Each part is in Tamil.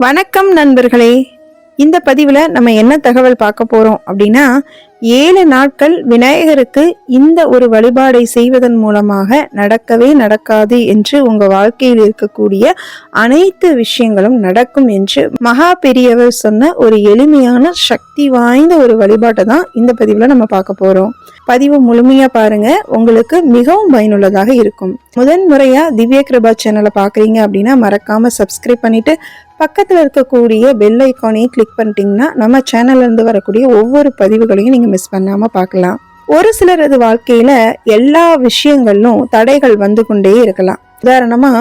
வணக்கம் நண்பர்களே. இந்த பதிவில் நம்ம என்ன தகவல் பார்க்க போறோம் அப்படின்னா, 7 நாட்கள் விநாயகருக்கு இந்த ஒரு வழிபாடை செய்வதன் மூலமாக நடக்கவே நடக்காது என்று உங்க வாழ்க்கையில் இருக்கக்கூடிய அனைத்து விஷயங்களும் நடக்கும் என்று மகா பெரியவர் சொன்ன ஒரு எளிமையான சக்தி வாய்ந்த ஒரு வழிபாட்டை தான் இந்த பதிவில் நம்ம பார்க்க போறோம். பதிவு முழுமையா பாருங்க, உங்களுக்கு மிகவும் பயனுள்ளதாக இருக்கும். முதன் முறையா திவ்ய கிருபா சேனலை பாக்குறீங்க அப்படின்னா மறக்காம சப்ஸ்கிரைப் பண்ணிட்டு பக்கத்துல இருக்கக்கூடிய பெல் ஐக்கானையும் கிளிக் பண்ணிட்டீங்கன்னா நம்ம சேனல்ல இருந்து வரக்கூடிய ஒவ்வொரு பதிவுகளையும் நீங்க மிஸ் பண்ணாம பார்க்கலாம். ஒரு சிலரது வாழ்க்கையில எல்லா விஷயங்களிலும் தடைகள் வந்து கொண்டே இருக்கலாம். உதாரணமா,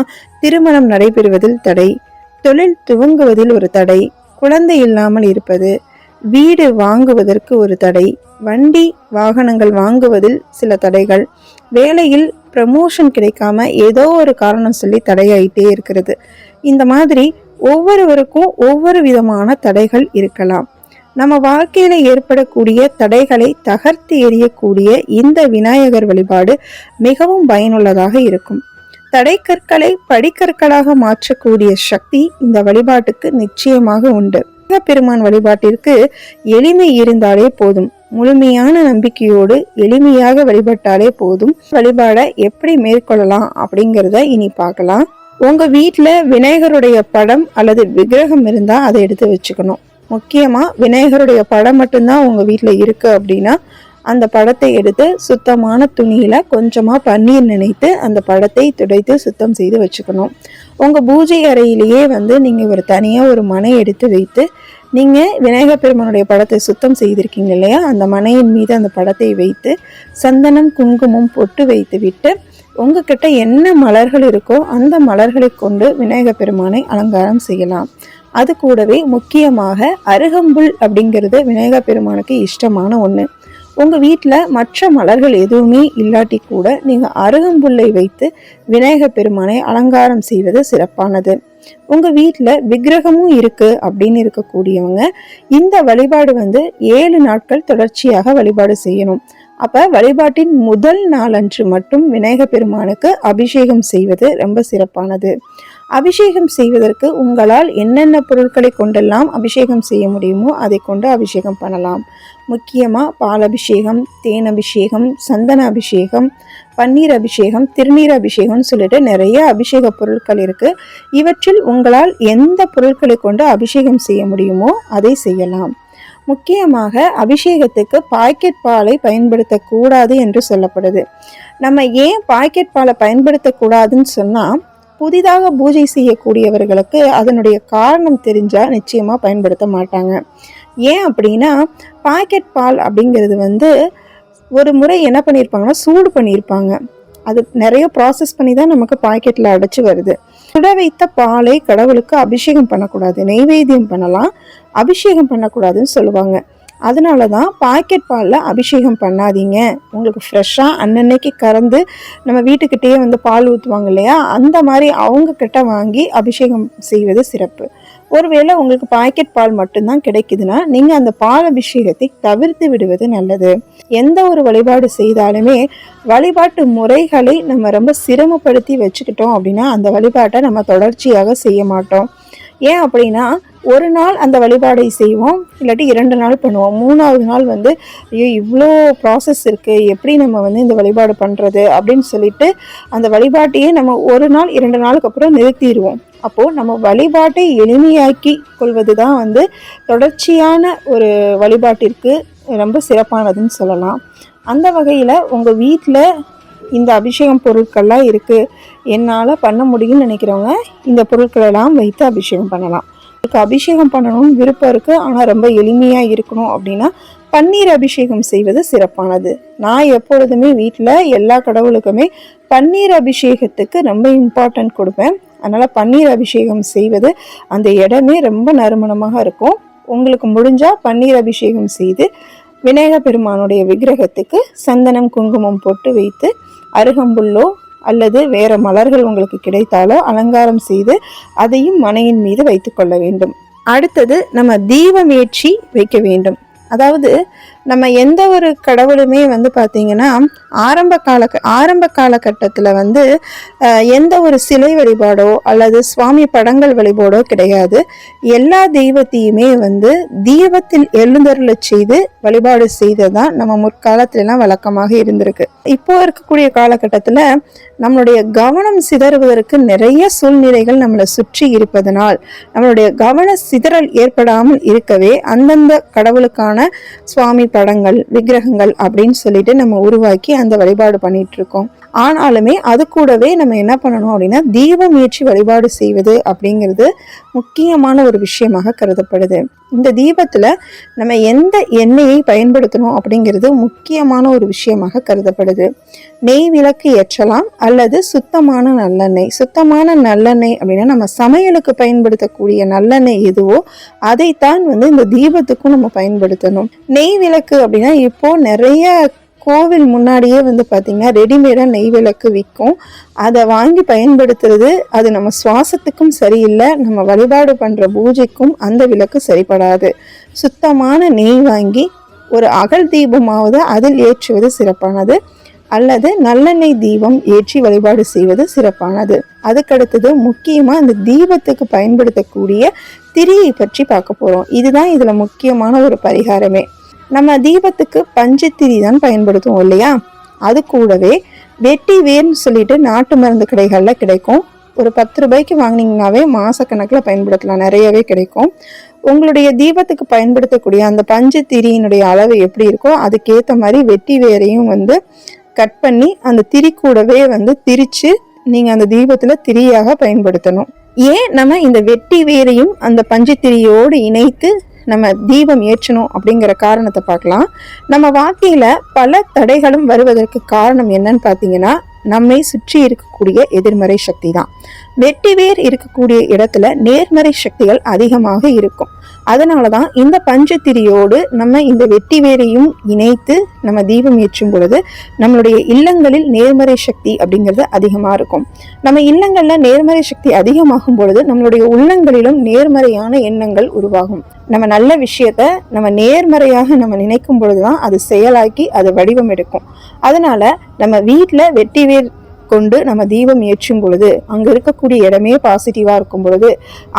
திருமணம் நடைபெறுவதில் தடை, தொழில் துவங்குவதில் ஒரு தடை, குழந்தை இல்லாமல் இருப்பது, வீடு வாங்குவதற்கு ஒரு தடை, வண்டி வாகனங்கள் வாங்குவதில் சில தடைகள், வேலையில் ப்ரமோஷன் கிடைக்காம ஏதோ ஒரு காரணம் சொல்லி தடையாயிட்டே இருக்கிறது. இந்த மாதிரி ஒவ்வொருவருக்கும் ஒவ்வொரு விதமான தடைகள் இருக்கலாம். நம்ம வாழ்க்கையில ஏற்படக்கூடிய தடைகளை தகர்த்து எறியக்கூடிய இந்த விநாயகர் வழிபாடு மிகவும் பயனுள்ளதாக இருக்கும். தடைக்கற்களை படிக்கற்களாக மாற்றக்கூடிய சக்தி இந்த வழிபாட்டுக்கு நிச்சயமாக உண்டு. பெருமான் வழிபாட்டிற்கு எளிமை இருந்தாலே போதும். முழுமையான நம்பிக்கையோடு எளிமையாக வழிபட்டாலே போதும். வழிபாடை எப்படி மேற்கொள்ளலாம் அப்படிங்கிறத இனி பார்க்கலாம். உங்க வீட்டில் விநாயகருடைய படம் அல்லது விக்கிரகம் இருந்தா அதை எடுத்து வச்சுக்கணும். முக்கியமா விநாயகருடைய படம் மட்டும்தான் உங்க வீட்டில் இருக்கு அப்படின்னா அந்த படத்தை எடுத்து சுத்தமான துணியில கொஞ்சமா பன்னீர் நினைத்து அந்த படத்தை துடைத்து சுத்தம் செய்து வச்சுக்கணும். உங்க பூஜை அறையிலேயே நீங்க ஒரு தனியா ஒரு மனை எடுத்து வைத்து நீங்க விநாயகர் பெருமானுடைய படத்தை சுத்தம் செய்திருக்கீங்க இல்லையா, அந்த மனையின் மீது அந்த படத்தை வைத்து சந்தனம் குங்குமம் பொட்டு வைத்து விட்டு உங்ககிட்ட என்ன மலர்கள் இருக்கோ அந்த மலர்களை கொண்டு விநாயகர் பெருமானை அலங்காரம் செய்யலாம். அது கூடவே முக்கியமாக அருகம்புல் அப்படிங்கிறது விநாயகர் பெருமானுக்கு இஷ்டமான ஒன்று. உங்கள் வீட்டில் மற்ற மலர்கள் எதுவுமே இல்லாட்டி கூட நீங்கள் அருகம்புல்லை வைத்து விநாயகர் பெருமானை அலங்காரம் செய்வது சிறப்பானது. உங்கள் வீட்டில் விக்கிரகமும் இருக்குது அப்படின்னு இருக்கக்கூடியவங்க இந்த வழிபாடு 7 நாட்கள் தொடர்ச்சியாக வழிபாடு செய்யணும். அப்போ வழிபாட்டின் முதல் நாளன்று மட்டும் விநாயகர் பெருமானுக்கு அபிஷேகம் செய்வது ரொம்ப சிறப்பானது. அபிஷேகம் செய்வதற்கு உங்களால் என்னென்ன பொருட்களை கொண்டெல்லாம் அபிஷேகம் செய்ய முடியுமோ அதை கொண்டு அபிஷேகம் பண்ணலாம். முக்கியமாக பால் அபிஷேகம், தேன் அபிஷேகம், சந்தன அபிஷேகம், பன்னீர் அபிஷேகம், திருநீர் அபிஷேகம்னு சொல்லிட்டு நிறைய அபிஷேக பொருட்கள் இருக்குது. இவற்றில் உங்களால் எந்த பொருட்களை கொண்டு அபிஷேகம் செய்ய முடியுமோ அதை செய்யலாம். முக்கியமாக அபிஷேகத்துக்கு பாக்கெட் பாலை பயன்படுத்தக்கூடாது என்று சொல்லப்படுது. நம்ம ஏன் பாக்கெட் பாலை பயன்படுத்தக்கூடாதுன்னு சொன்னால், புதிதாக பூஜை செய்யக்கூடியவர்களுக்கு அதனுடைய காரணம் தெரிஞ்சால் நிச்சயமாக பயன்படுத்த மாட்டாங்க. ஏன் அப்படின்னா, பாக்கெட் பால் அப்படிங்கிறது ஒரு முறை என்ன பண்ணியிருப்பாங்கன்னா சூடு பண்ணியிருப்பாங்க. அது நிறைய ப்ராசஸ் பண்ணி தான் நமக்கு பாக்கெட்டில் அடைச்சி வருது. சுட வைத்த பாலை கடவுளுக்கு அபிஷேகம் பண்ணக்கூடாது, நெய்வேத்தியம் பண்ணலாம், அபிஷேகம் பண்ணக்கூடாதுன்னு சொல்லுவாங்க. அதனால தான் பாக்கெட் பாலில் அபிஷேகம் பண்ணாதீங்க. உங்களுக்கு ஃப்ரெஷ்ஷாக அன்னன்னைக்கு கறந்து நம்ம வீட்டுக்கிட்டேயே பால் ஊற்றுவாங்க இல்லையா, அந்த மாதிரி அவங்க கிட்ட வாங்கி அபிஷேகம் செய்வது சிறப்பு. ஒருவேளை உங்களுக்கு பாக்கெட் பால் மட்டும்தான் கிடைக்குதுன்னா நீங்கள் அந்த பால் அபிஷேகத்தை தவிர்த்து விடுவது நல்லது. எந்த ஒரு வழிபாடு செய்தாலுமே வழிபாட்டு முறைகளை நம்ம ரொம்ப சிரமப்படுத்தி வச்சுக்கிட்டோம் அப்படின்னா அந்த வழிபாட்டை நம்ம தொடர்ச்சியாக செய்ய மாட்டோம். ஏன் அப்படின்னா, ஒரு நாள் அந்த வழிபாடை செய்வோம், இல்லாட்டி 2 நாள் பண்ணுவோம். 3ஆவது நாள் ஐயோ இவ்வளோ ப்ராசஸ் இருக்குது, எப்படி நம்ம இந்த வழிபாடு பண்ணுறது அப்படின்னு சொல்லிட்டு அந்த வழிபாட்டையே நம்ம 1 நாள் 2 நாளுக்கு அப்புறம் நிறுத்திடுவோம். அப்போது நம்ம வழிபாட்டை எளிமையாக்கி கொள்வது தான் தொடர்ச்சியான ஒரு வழிபாட்டிற்கு ரொம்ப சிறப்பானதுன்னு சொல்லலாம். அந்த வகையில் உங்கள் வீட்டில் இந்த அபிஷேகம் பொருட்கள்லாம் இருக்குது, என்னால் பண்ண முடியும்னு நினைக்கிறவங்க இந்த பொருட்களெல்லாம் வைத்து அபிஷேகம் பண்ணலாம். அபிஷேகம் பண்ணணும்னு விருப்பம் இருக்குது, ஆனால் ரொம்ப எளிமையாக இருக்கணும் அப்படின்னா பன்னீர் அபிஷேகம் செய்வது சிறப்பானது. நான் எப்பொழுதுமே வீட்டில் எல்லா கடவுளுக்குமே பன்னீர் அபிஷேகத்துக்கு ரொம்ப இம்பார்ட்டன்ட் கொடுப்பேன். அதனால் பன்னீர் அபிஷேகம் செய்வது அந்த இடமே ரொம்ப நறுமணமாக இருக்கும். உங்களுக்கு முடிஞ்சால் பன்னீர் அபிஷேகம் செய்து விநாயகர் பெருமானுடைய விக்கிரகத்துக்கு சந்தனம் குங்குமம் போட்டு வைத்து அருகம்புல்லோ அல்லது வேற மலர்கள் உங்களுக்கு கிடைத்தாலோ அலங்காரம் செய்து அதையும் மனையின் மீது வைத்து கொள்ள வேண்டும். அடுத்தது நம்ம தீபமேற்றி வைக்க வேண்டும். அதாவது நம்ம எந்த ஒரு கடவுளுமே வந்து பார்த்தீங்கன்னா ஆரம்ப காலகட்டத்தில் வந்து எந்த ஒரு சிலை வழிபாடோ அல்லது சுவாமி படங்கள் வழிபாடோ கிடையாது. எல்லா தெய்வத்தையுமே வந்து தீபத்தில் எழுந்தருள செய்து வழிபாடு செய்ததான் நம்ம முற்காலத்துலலாம் வழக்கமாக இருந்திருக்கு. இப்போ இருக்கக்கூடிய காலகட்டத்தில் நம்மளுடைய கவனம் சிதறுவதற்கு நிறைய சூழ்நிலைகள் நம்மளை சுற்றி இருப்பதனால் நம்மளுடைய கவன சிதறல் ஏற்படாமல் இருக்கவே அந்தந்த கடவுளுக்கான சுவாமி படங்கள் விக்கிரகங்கள் அப்படின்னு சொல்லிட்டு நம்ம உருவாக்கி அந்த வழிபாடு பண்ணிட்டு இருக்கோம். ஆனாலுமே அது கூடவே நம்ம என்ன பண்ணணும் அப்படின்னா தீபம் ஏற்றி வழிபாடு செய்வது அப்படிங்கிறது முக்கியமான ஒரு விஷயமாக கருதப்படுது. இந்த தீபத்துல நம்ம எந்த எண்ணெயை பயன்படுத்தணும் அப்படிங்கிறது முக்கியமான ஒரு விஷயமாக கருதப்படுது. நெய் விளக்கு ஏற்றலாம் அல்லது சுத்தமான நல்லெண்ணெய். சுத்தமான நல்லெண்ணெய் அப்படின்னா நம்ம சமையலுக்கு பயன்படுத்தக்கூடிய நல்லெண்ணெய் எதுவோ அதைத்தான் வந்து இந்த தீபத்துக்கும் நம்ம பயன்படுத்தணும். நெய் விளக்கு அப்படின்னா இப்போ நிறைய கோவில் முன்னாடியே வந்து பார்த்தீங்கன்னா ரெடிமேடாக நெய் விளக்கு விற்கும். அதை வாங்கி பயன்படுத்துறது அது நம்ம சுவாசத்துக்கும் சரியில்லை, நம்ம வழிபாடு பண்ணுற பூஜைக்கும் அந்த விளக்கு சரிப்படாது. சுத்தமான நெய் வாங்கி ஒரு அகல் தீபமாவது அதில் ஏற்றுவது சிறப்பானது, அல்லது நல்லெண்ணெய் தீபம் ஏற்றி வழிபாடு செய்வது சிறப்பானது. அதுக்கடுத்தது முக்கியமாக இந்த தீபத்துக்கு பயன்படுத்தக்கூடிய திரியை பற்றி பார்க்க போகிறோம். இதுதான் இதில் முக்கியமான ஒரு பரிகாரமே. நம்ம தீபத்துக்கு பஞ்சத்திரி தான் பயன்படுத்துவோம் இல்லையா? அது கூடவே வெட்டி வேர்னு சொல்லிட்டு நாட்டு மருந்து கடைகளில் கிடைக்கும். ஒரு 10 ரூபாய்க்கு வாங்கினீங்கன்னாவே மாசக்கணக்கில் பயன்படுத்தலாம், நிறையவே கிடைக்கும். உங்களுடைய தீபத்துக்கு பயன்படுத்தக்கூடிய அந்த பஞ்சத்திரியினுடைய அளவு எப்படி இருக்கோ அதுக்கேற்ற மாதிரி வெட்டி வேரையும் வந்து கட் பண்ணி அந்த திரி கூடவே வந்து திரிச்சு நீங்கள் அந்த தீபத்தில் திரியாக பயன்படுத்தணும். ஏன் நம்ம இந்த வெட்டி வேரையும் அந்த பஞ்சத்திரியோடு இணைத்து நம்ம தீபம் ஏற்றணும் அப்படிங்கிற காரணத்தை பார்க்கலாம். நம்ம வாழ்க்கையில பல தடைகளும் வருவதற்கு காரணம் என்னன்னு பார்த்தீங்கன்னா நம்மை சுற்றி இருக்கக்கூடிய எதிர்மறை சக்தி தான். வெட்டி வேர் இருக்கக்கூடிய இடத்துல நேர்மறை சக்திகள் அதிகமாக இருக்கும். அதனாலதான் இந்த பஞ்சத்திரியோடு நம்ம இந்த வெட்டி வேரையும் இணைத்து நம்ம தீபம் ஏற்றும் பொழுது நம்மளுடைய இல்லங்களில் நேர்மறை சக்தி அப்படிங்கிறது அதிகமா இருக்கும். நம்ம இல்லங்கள்ல நேர்மறை சக்தி அதிகமாகும் பொழுது நம்மளுடைய உள்ளங்களிலும் நேர்மறையான எண்ணங்கள் உருவாகும். நம்ம நல்ல விஷயத்த நம்ம நேர்மறையாக நம்ம நினைக்கும் பொழுதுதான் அது செயலாக்கி அது வடிவம் எடுக்கும். அதனால நம்ம வீட்டுல வெட்டி வேர் கொண்டு நம்ம தீபம் ஏற்றும் பொழுது அங்க இருக்கக்கூடிய இடமே பாசிட்டிவா இருக்கும் பொழுது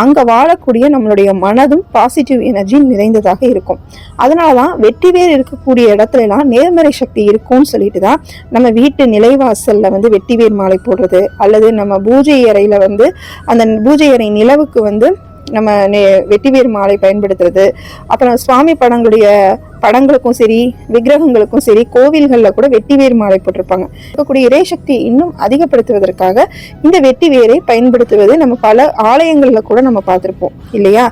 அங்க வாழக்கூடிய நம்மளுடைய மனதும் பாசிட்டிவ் எனர்ஜி நிறைந்ததாக இருக்கும். அதனாலதான் வெட்டி வேர் இருக்கக்கூடிய இடத்துல எல்லாம் நேர்மறை சக்தி இருக்கும்னு சொல்லிட்டு தான் நம்ம வீட்டு நிலைவாசல்ல வந்து வெட்டி வேர் மாலை போடுறது, அல்லது நம்ம பூஜை அறையில வந்து அந்த பூஜை அறை நிலவுக்கு வந்து நம்ம வெட்டிவேர் மாலை பயன்படுத்துறது. அப்புறம் சுவாமி படங்களுக்கும் சரி விக்கிரகங்களுக்கும் சரி கோவில்களில் கூட வெட்டிவேர் மாலை போட்டிருப்பாங்க. இருக்கக்கூடிய இறைசக்தியை இன்னும் அதிகப்படுத்துவதற்காக இந்த வெட்டிவேரை பயன்படுத்துவது நம்ம பல ஆலயங்களில் கூட நம்ம பார்த்துருப்போம் இல்லையா?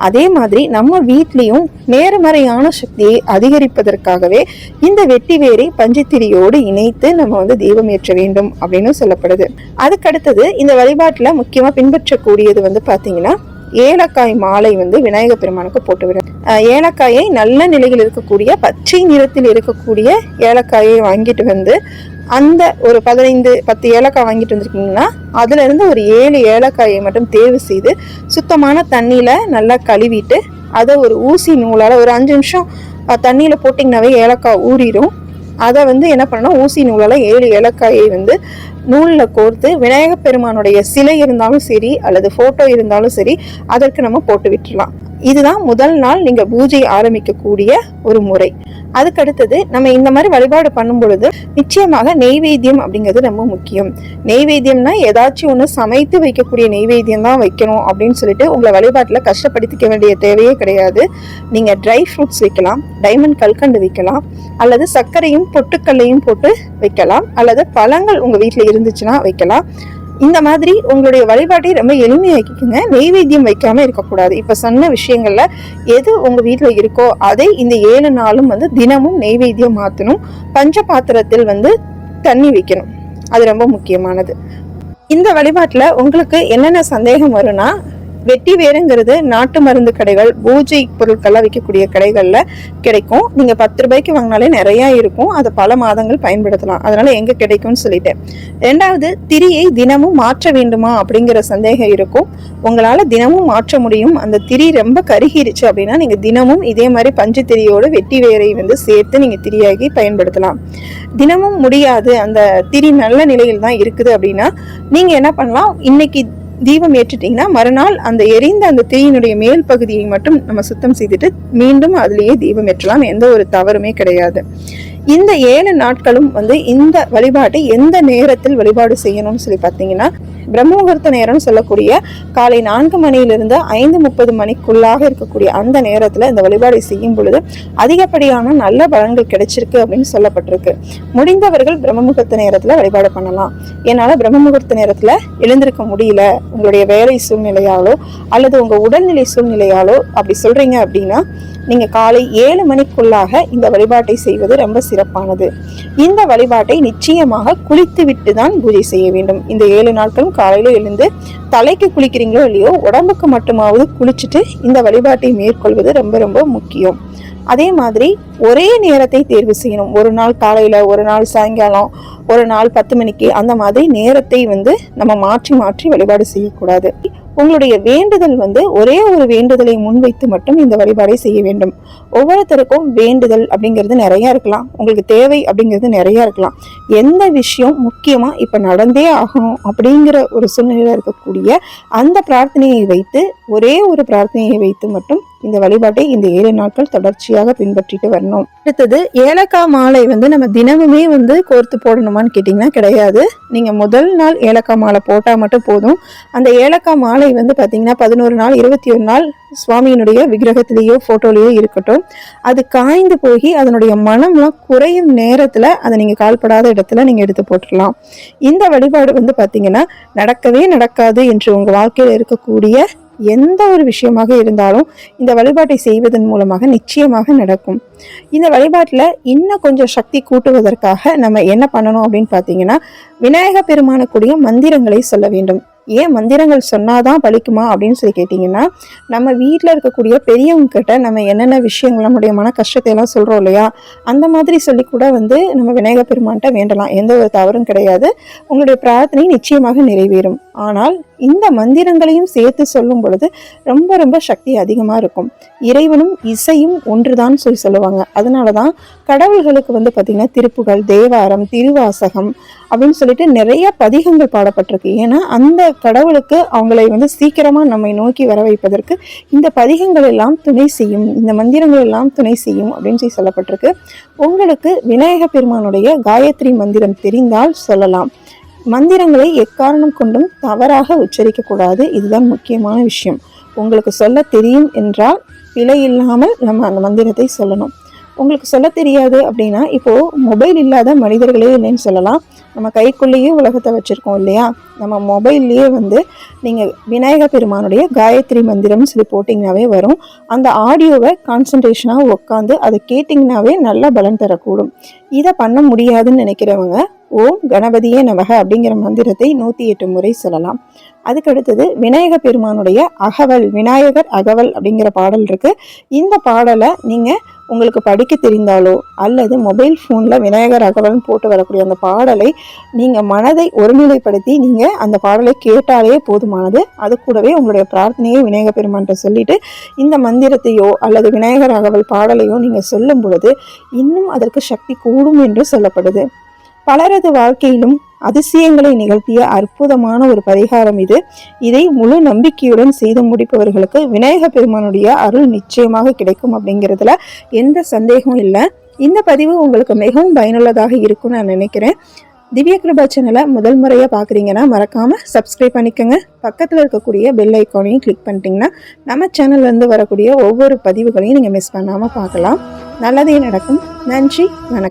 அதே மாதிரி நம்ம வீட்லேயும் நேர்மறையான சக்தியை அதிகரிப்பதற்காகவே இந்த வெட்டிவேரை பஞ்சத்திரியோடு இணைத்து நம்ம வந்து தீபம் ஏற்ற வேண்டும் அப்படின்னு சொல்லப்படுது. அதுக்கடுத்தது இந்த வழிபாட்டில் முக்கியமாக பின்பற்றக்கூடியது வந்து பார்த்தீங்கன்னா ஏலக்காய் மாலை வந்து விநாயகர் பெருமானுக்கு போட்டு விட. ஏலக்காயை நல்ல நிலையில் இருக்கக்கூடிய பச்சை நிறத்தில் இருக்கக்கூடிய ஏலக்காயை வாங்கிட்டு வந்து அந்த ஒரு 10 ஏலக்காய் வாங்கிட்டு வந்திருக்கீங்கன்னா அதுல இருந்து ஒரு 7 ஏலக்காயை மட்டும் தேர்வு செய்து சுத்தமான தண்ணியில நல்லா கழுவிட்டு அதை ஒரு ஊசி நூலால ஒரு 5 நிமிஷம் தண்ணியில போட்டிங்கனாவே ஏலக்காய் ஊறிடும். அதை வந்து என்ன பண்ணணும், ஊசி நூலால 7 ஏலக்காயை வந்து நூலில் கோர்த்து விநாயகர் பெருமானுடைய சிலை இருந்தாலும் சரி அல்லது ஃபோட்டோ இருந்தாலும் சரி அதற்கு நம்ம போட்டு விட்டுடலாம். இதுதான் முதல் நாள் நீங்கள் பூஜை ஆரம்பிக்கக்கூடிய ஒரு முறை. அதுக்கடுத்தது நம்ம இந்த மாதிரி வழிபாடு பண்ணும் பொழுது நிச்சயமாக நெய்வேத்தியம் அப்படிங்கிறது ரொம்ப முக்கியம். நெய்வேத்தியம்னா ஏதாச்சும் ஒன்று சமைத்து வைக்கக்கூடிய நெய்வேத்தியம் தான் வைக்கணும் அப்படின்னு சொல்லிட்டு உங்களை வழிபாட்டில் கஷ்டப்படுத்திக்க வேண்டிய தேவையே கிடையாது. நீங்கள் ட்ரை ஃப்ரூட்ஸ் வைக்கலாம், டைமண்ட் கல்கண்டு வைக்கலாம், அல்லது சர்க்கரையும் பொட்டுக்கல்லையும் போட்டு வைக்கலாம், அல்லது பழங்கள் உங்கள் வீட்டில் இருந்துச்சுன்னா வைக்கலாம். இந்த மாதிரி உங்களுடைய வழிபாட்டை ரொம்ப எளிமையாக்கிக்குங்க. நெய்வேத்தியம் வைக்காம இருக்கக்கூடாது. இப்ப சொன்ன விஷயங்கள்ல எது உங்க வீட்டுல இருக்கோ அதை இந்த 7 நாளும் வந்து தினமும் நெய்வேத்தியம் மாற்றணும். பஞ்ச பாத்திரத்தில் வந்து தண்ணி வைக்கணும், அது ரொம்ப முக்கியமானது. இந்த வழிபாட்டுல உங்களுக்கு என்னென்ன சந்தேகம் வரும்னா, வெட்டி வேருங்கிறது நாட்டு மருந்து கடைகள், பூஜை பொருட்கள்லாம் விற்கக்கூடிய கடைகள்ல கிடைக்கும். நீங்க 10 ரூபாய்க்கு வாங்கினாலே நிறைய இருக்கும். அதை பல மாதங்கள் பயன்படுத்தலாம். அதனால எங்க கிடைக்கும்னு சொல்லிட்டேன். ரெண்டாவது, திரியை தினமும் மாற்ற வேண்டுமா அப்படிங்கிற சந்தேகம் இருக்கும். உங்களால தினமும் மாற்ற முடியும். அந்த திரி ரொம்ப கருகிருச்சு அப்படின்னா நீங்க தினமும் இதே மாதிரி பஞ்சு திரியோடு வெட்டி வேரை சேர்த்து நீங்க திரியாகி பயன்படுத்தலாம். தினமும் முடியாது, அந்த திரி நல்ல நிலையில் தான் இருக்குது அப்படின்னா நீங்க என்ன பண்ணலாம், இன்னைக்கு தீபம் ஏற்றிட்டீங்கன்னா மறுநாள் அந்த எரிந்த அந்த தீயினுடைய மேல் பகுதியை மட்டும் நம்ம சுத்தம் செய்துட்டு மீண்டும் அதுலேயே தீபம் ஏற்றலாம். எந்த ஒரு தவறுமே கிடையாது. இந்த 7 நாட்களும் இந்த வழிபாட்டை எந்த நேரத்தில் வழிபாடு செய்யணும்னு சொல்லி பார்த்தீங்கன்னா, பிரம்ம முகூர்த்த நேரம்னு சொல்லக்கூடிய காலை 4 மணியிலிருந்து 5:30 மணிக்குள்ளாக இருக்கக்கூடிய அந்த நேரத்தில் இந்த வழிபாடை செய்யும் பொழுது அதிகப்படியான நல்ல பலன்கள் கிடைச்சிருக்கு அப்படின்னு சொல்லப்பட்டிருக்கு. முடிந்தவர்கள் பிரம்ம முகூர்த்த நேரத்தில் வழிபாடு பண்ணலாம். என்னால் பிரம்ம முகூர்த்த நேரத்தில் எழுந்திருக்க முடியல, உங்களுடைய வேலை சூழ்நிலையாலோ அல்லது உங்கள் உடல்நிலை சூழ்நிலையாலோ அப்படி சொல்றீங்க அப்படின்னா நீங்க காலை 7 மணிக்குள்ளாக இந்த வழிபாட்டை செய்வது ரொம்ப சிறப்பானது. இந்த வழிபாட்டை நிச்சயமாக குளித்து விட்டு தான் பூஜை செய்ய வேண்டும். இந்த 7 நாட்களும் காலையில எழுந்து தலைக்கு குளிக்கிறீங்களோ இல்லையோ, உடம்புக்கு மட்டுமாவது குளிச்சுட்டு இந்த வழிபாட்டை மேற்கொள்வது ரொம்ப ரொம்ப முக்கியம். அதே மாதிரி ஒரே நேரத்தை தேர்வு செய்யணும். ஒரு நாள் காலையில, ஒரு நாள் சாயங்காலம், ஒரு நாள் 10 மணிக்கு, அந்த மாதிரி நேரத்தை நம்ம மாற்றி மாற்றி வழிபாடு செய்யக்கூடாது. உங்களுடைய வேண்டுதல் ஒரே ஒரு வேண்டுதலை முன்வைத்து மட்டும் இந்த வழிபாடை செய்ய வேண்டும். ஒவ்வொருத்தருக்கும் வேண்டுதல் அப்படிங்கிறது நிறைய இருக்கலாம், உங்களுக்கு தேவை அப்படிங்கிறது நிறைய இருக்கலாம். எந்த விஷயம் முக்கியமா இப்ப நடந்தே ஆகணும் அப்படிங்கிற ஒரு சூழ்நிலையில இருக்கக்கூடிய அந்த பிரார்த்தனையை வைத்து, ஒரே ஒரு பிரார்த்தனையை வைத்து மட்டும் இந்த வழிபாட்டை இந்த 7 நாட்கள் தொடர்ச்சியாக பின்பற்றிட்டு வரணும். அடுத்தது, ஏலக்காய் மாலை நம்ம தினமுமே கோர்த்து போடணுமான்னு கேட்டீங்கன்னா கிடையாது. நீங்க முதல் நாள் ஏலக்காய் மாலை போட்டா மட்டும் போதும். அந்த ஏலக்காய் மாலை பாத்தீங்கன்னா 11 நாள் 21 நாள் சுவாமியினுடைய விக்கிரகத்திலேயோ போட்டோலயோ இருக்கட்டும். அது காய்ந்து போய் அதனுடைய மனம்லாம் குறையும் நேரத்துல அதை நீங்க கால்படாத இடத்துல நீங்க எடுத்து போட்டுடலாம். இந்த வழிபாடு பாத்தீங்கன்னா நடக்கவே நடக்காது என்று உங்க வாழ்க்கையில இருக்கக்கூடிய எந்த ஒரு விஷயமாக இருந்தாலும் இந்த வழிபாட்டை செய்வதன் மூலமாக நிச்சயமாக நடக்கும். இந்த வழிபாட்டில் இன்னும் கொஞ்சம் சக்தி கூட்டுவதற்காக நம்ம என்ன பண்ணணும் அப்படின்னு பார்த்தீங்கன்னா, விநாயக பெருமானுக்குரிய மந்திரங்களை சொல்ல வேண்டும். ஏன் மந்திரங்கள் சொன்னாதான் பலிக்குமா அப்படின்னு சொல்லி கேட்டிங்கன்னா, நம்ம வீட்டில் இருக்கக்கூடிய பெரியவங்க கிட்ட நம்ம என்னென்ன விஷயங்கள் நம்முடைய மன கஷ்டத்தை எல்லாம் சொல்கிறோம் இல்லையா, அந்த மாதிரி சொல்லி கூட நம்ம விநாயக பெருமான்கிட்ட வேண்டலாம். எந்த ஒரு தவறும் கிடையாது. உங்களுடைய பிரார்த்தனை நிச்சயமாக நிறைவேறும். ஆனால் இந்த மந்திரங்களையும் சேர்த்து சொல்லும் பொழுது ரொம்ப ரொம்ப சக்தி அதிகமாக இருக்கும். இறைவனும் இசையும் ஒன்றுதான் சொல்லுவாங்க. அதனாலதான் கடவுள்களுக்கு பார்த்தீங்கன்னா திருப்புகள், தேவாரம், திருவாசகம் அப்படின்னு சொல்லிட்டு நிறைய பதிகங்கள் பாடப்பட்டிருக்கு. ஏன்னா அந்த கடவுளுக்கு அவங்களை சீக்கிரமா நம்மை நோக்கி வர வைப்பதற்கு இந்த பதிகங்கள் எல்லாம் துணை செய்யும், இந்த மந்திரங்கள் எல்லாம் துணை செய்யும் அப்படின்னு சொல்லப்பட்டிருக்கு. உங்களுக்கு விநாயக பெருமானுடைய காயத்ரி மந்திரம் தெரிந்தால் சொல்லலாம். மந்திரங்களை எக்காரணம் கொண்டும் தவறாக உச்சரிக்க கூடாது. இதுதான் முக்கியமான விஷயம். உங்களுக்கு சொல்ல தெரியும் என்றால் பிழை இல்லாமல் நம்ம அந்த மந்திரத்தை சொல்லணும். உங்களுக்கு சொல்ல தெரியாது அப்படின்னா, இப்போ மொபைல் இல்லாத மனிதர்களே இல்லைன்னு சொல்லலாம். நம்ம கைக்குள்ளேயே உலகத்தை வச்சிருக்கோம் இல்லையா, நம்ம மொபைல்லையே நீங்கள் விநாயக பெருமானுடைய காயத்ரி மந்திரம்னு சொல்லி போட்டிங்கனாவே வரும். அந்த ஆடியோவை கான்சன்ட்ரேஷனாக உட்காந்து அதை கேட்டிங்கனாவே நல்ல பலன் தரக்கூடும். இதை பண்ண முடியாதுன்னு நினைக்கிறவங்க ஓம் கணபதியே நமக அப்படிங்கிற மந்திரத்தை 108 முறை சொல்லலாம். அதுக்கடுத்தது விநாயக பெருமானுடைய அகவல், விநாயகர் அகவல் அப்படிங்கிற பாடல் இருக்கு. இந்த பாடலை நீங்கள் உங்களுக்கு படிக்க தெரிந்தாலோ அல்லது மொபைல் ஃபோனில் விநாயகர் அகவல்னு போட்டு வரக்கூடிய அந்த பாடலை நீங்கள் மனதை ஒருநிலைப்படுத்தி நீங்கள் அந்த பாடலை கேட்டாலே போதுமானது. அது கூடவே உங்களுடைய பிரார்த்தனையை விநாயக பெருமான்கிட்ட சொல்லிட்டு இந்த மந்திரத்தையோ அல்லது விநாயகர் அகவல் பாடலையோ நீங்கள் சொல்லும் பொழுது இன்னும் அதற்கு சக்தி கூடும் என்று சொல்லப்படுது. பலரது வாழ்க்கையிலும் அதிசயங்களை நிகழ்த்திய அற்புதமான ஒரு பரிகாரம் இது. இதை முழு நம்பிக்கையுடன் செய்து முடிப்பவர்களுக்கு விநாயக பெருமானுடைய அருள் நிச்சயமாக கிடைக்கும் அப்படிங்கிறதுல எந்த சந்தேகமும் இல்லை. இந்த பதிவு உங்களுக்கு மிகவும் பயனுள்ளதாக இருக்கும்னு நான் நினைக்கிறேன். திவ்ய கிருபா சேனலை முதல் முறையாக பார்க்குறீங்கன்னா மறக்காமல் சப்ஸ்கிரைப் பண்ணிக்கோங்க. பக்கத்தில் இருக்கக்கூடிய பெல் ஐக்கானையும் கிளிக் பண்ணிட்டீங்கன்னா நம்ம சேனல்லேருந்து வரக்கூடிய ஒவ்வொரு பதிவுகளையும் நீங்கள் மிஸ் பண்ணாமல் பார்க்கலாம். நல்லதே நடக்கும். நன்றி, வணக்கம்.